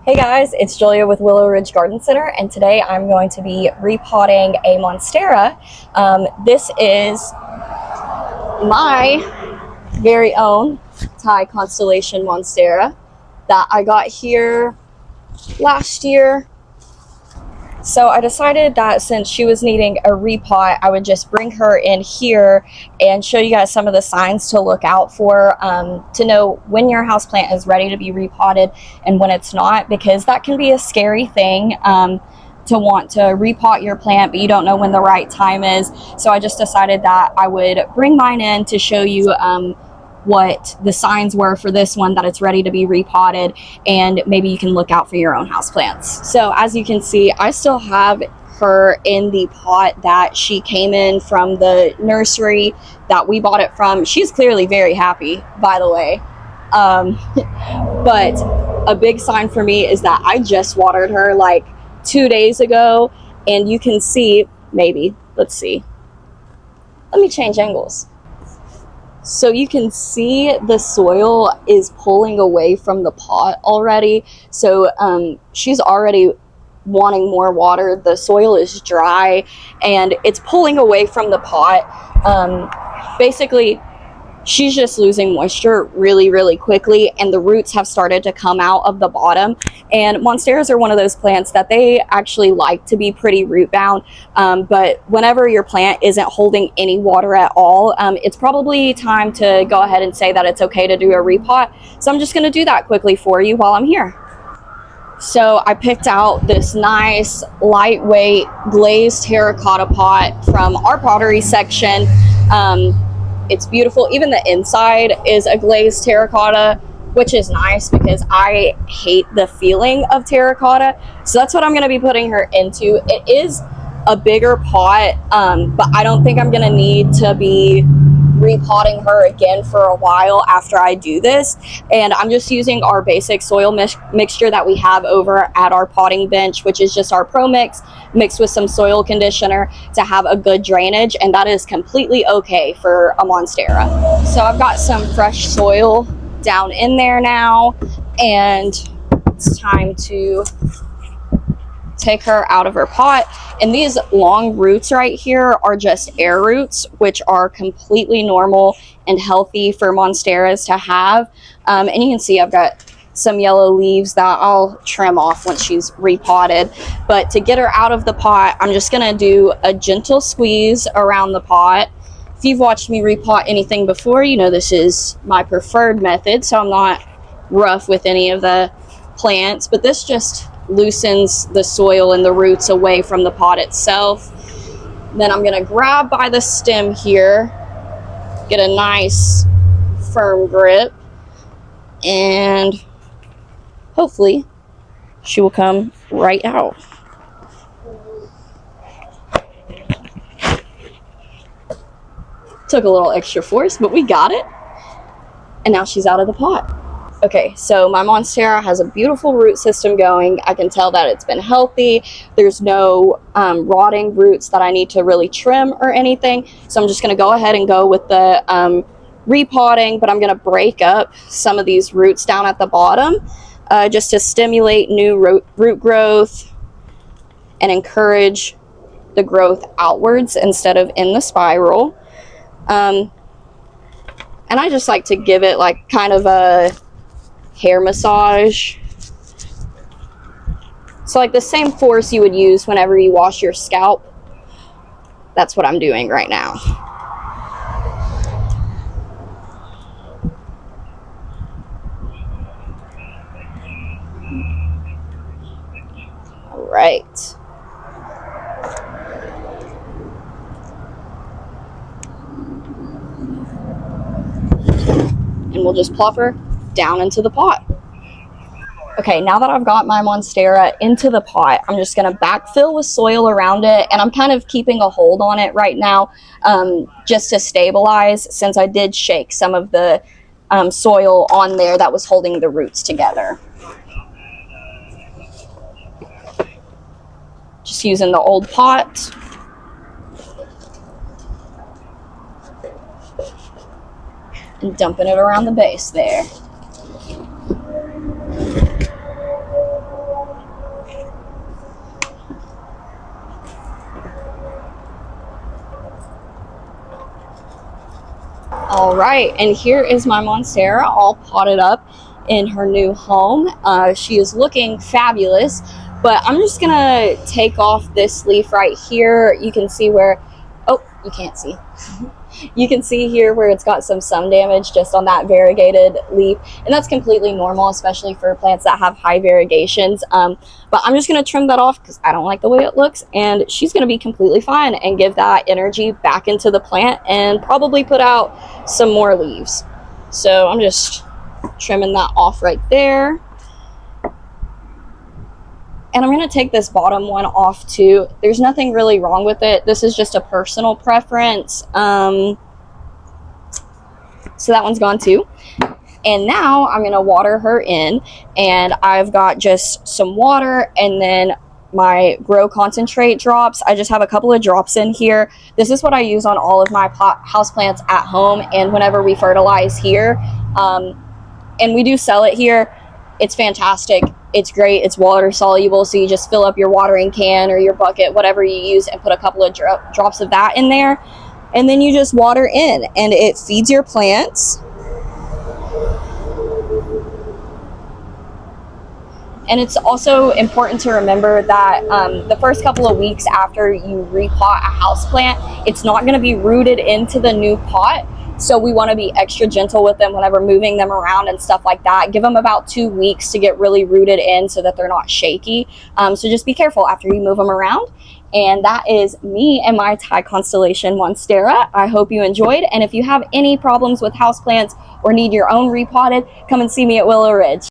Hey guys, it's Julia with Willow Ridge Garden Center, and today I'm going to be repotting a Monstera. This is my very own Thai Constellation Monstera that I got here last year. So I decided that since she was needing a repot, I would just bring her in here and show you guys some of the signs to look out for to know when your houseplant is ready to be repotted and when it's not, because that can be a scary thing to want to repot your plant, but you don't know when the right time is. So I just decided that I would bring mine in to show you what the signs were for this one, that it's ready to be repotted, and maybe you can look out for your own houseplants. So as you can see, I still have her in the pot that she came in from the nursery that we bought it from. She's clearly very happy, by the way. But a big sign for me is that I just watered her like 2 days ago, and you can see, maybe, let's see. Let me change angles. So you can see the soil is pulling away from the pot already. So she's already wanting more water. The soil is dry and it's pulling away from the pot. Basically, she's just losing moisture really, really quickly, and the roots have started to come out of the bottom. And Monsteras are one of those plants that they actually like to be pretty root bound, but whenever your plant isn't holding any water at all, it's probably time to go ahead and say that it's okay to do a repot. So I'm just going to do that quickly for you while I'm here. So I picked out this nice lightweight glazed terracotta pot from our pottery section. It's beautiful. Even the inside is a glazed terracotta, which is nice because I hate the feeling of terracotta. So that's what I'm going to be putting her into. It is a bigger pot, but I don't think I'm going to need to be repotting her again for a while after I do this. And I'm just using our basic soil mixture that we have over at our potting bench, which is just our Pro Mix mixed with some soil conditioner to have a good drainage, and that is completely okay for a Monstera. So I've got some fresh soil down in there now, and it's time to take her out of her pot. And these long roots right here are just air roots, which are completely normal and healthy for Monsteras to have. And you can see I've got some yellow leaves that I'll trim off once she's repotted. But to get her out of the pot, I'm just going to do a gentle squeeze around the pot. If you've watched me repot anything before, you know this is my preferred method, so I'm not rough with any of the plants, but this just loosens the soil and the roots away from the pot itself. Then I'm going to grab by the stem here, get a nice firm grip, and hopefully she will come right out. Took a little extra force, but we got it. And now she's out of the pot. Okay, so my Monstera has a beautiful root system going. I can tell that it's been healthy. There's no rotting roots that I need to really trim or anything. So I'm just going to go ahead and go with the repotting, but I'm going to break up some of these roots down at the bottom just to stimulate new root growth and encourage the growth outwards instead of in the spiral. And I just like to give it like kind of a hair massage. So like the same force you would use whenever you wash your scalp, that's what I'm doing right now. All right. And we'll just plop her down into the pot. Okay, now that I've got my Monstera into the pot, I'm just going to backfill with soil around it, and I'm kind of keeping a hold on it right now just to stabilize, since I did shake some of the soil on there that was holding the roots together. Just using the old pot. And dumping it around the base there. All right, and here is my Monstera all potted up in her new home. She is looking fabulous, but I'm just gonna take off this leaf right here. You can see where, oh, you can't see. You can see here where it's got some sun damage just on that variegated leaf, and that's completely normal, especially for plants that have high variegations. But I'm just going to trim that off because I don't like the way it looks, and she's going to be completely fine and give that energy back into the plant and probably put out some more leaves. So I'm just trimming that off right there. And I'm going to take this bottom one off too. There's nothing really wrong with it. This is just a personal preference. So that one's gone too. And now I'm going to water her in. And I've got just some water and then my grow concentrate drops. I just have a couple of drops in here. This is what I use on all of my houseplants at home and whenever we fertilize here. And we do sell it here. It's fantastic. It's great. It's water soluble, so you just fill up your watering can or your bucket, whatever you use, and put a couple of drops of that in there, and then you just water in, and it feeds your plants. And it's also important to remember that the first couple of weeks after you repot a houseplant, it's not going to be rooted into the new pot. So we want to be extra gentle with them whenever moving them around and stuff like that. Give them about 2 weeks to get really rooted in so that they're not shaky. So just be careful after you move them around. And that is me and my Thai Constellation Monstera. I hope you enjoyed. And if you have any problems with houseplants or need your own repotted, come and see me at Willow Ridge.